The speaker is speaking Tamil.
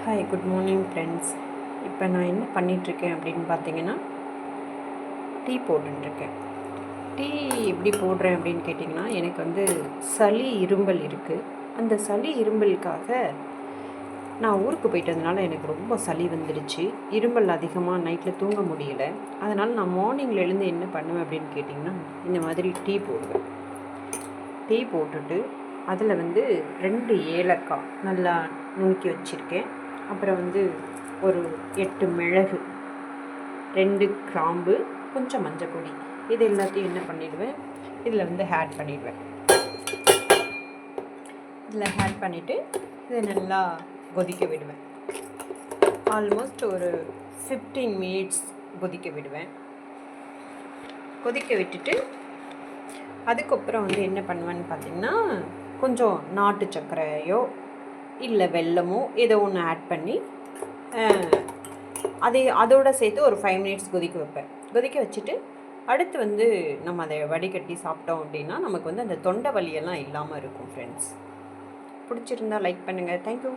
Hi, good morning friends. இப்போ நான் என்ன பண்ணிகிட்ருக்கேன் அப்படின்னு பார்த்தீங்கன்னா, டீ போட்டுருக்கேன். டீ எப்படி போடுறேன் அப்படின்னு கேட்டிங்கன்னா, எனக்கு வந்து சளி இருமல் இருக்குது. அந்த சளி இருமலுக்காக நான் ஊருக்கு போயிட்டு வந்தனால எனக்கு ரொம்ப சளி வந்துடுச்சு. இருமல் அதிகமாக நைட்டில் தூங்க முடியல. அதனால் நான் மார்னிங்கில் எழுந்து என்ன பண்ணுவேன் அப்படின்னு கேட்டிங்கன்னா, இந்த மாதிரி டீ போடுவேன். டீ போட்டுட்டு அதில் வந்து 2 ஏலக்காய் நல்லா நுணுக்கி வச்சுருக்கேன். அப்புறம் வந்து ஒரு 8 மிளகு, 2 கிராம்பு, கொஞ்சம் மஞ்சள் பொடி, இது எல்லாத்தையும் என்ன பண்ணிவிடுவேன், இதில் வந்து ஆட் பண்ணிவிடுவேன். இதில் ஆட் பண்ணிவிட்டு இதை நல்லா கொதிக்க விடுவேன். ஆல்மோஸ்ட் ஒரு 15 மினிட்ஸ் கொதிக்க விடுவேன். கொதிக்க விட்டுட்டு அதுக்கப்புறம் வந்து என்ன பண்ணுவேன்னு பார்த்திங்கன்னா, கொஞ்சம் நாட்டு சர்க்கரையோ இல்லை வெல்லமோ ஏதோ ஒன்று ஆட் பண்ணி அதோடு சேர்த்து ஒரு 5 மினிட்ஸ் கொதிக்க வைப்பேன். கொதிக்க வச்சுட்டு அடுத்து வந்து நம்ம அதை வடிகட்டி சாப்பிட்டோம் அப்படின்னா நமக்கு வந்து அந்த தொண்டை வலியெல்லாம் இல்லாமல் இருக்கும் ஃப்ரெண்ட்ஸ். பிடிச்சிருந்தா லைக் பண்ணுங்கள். தேங்க்யூ.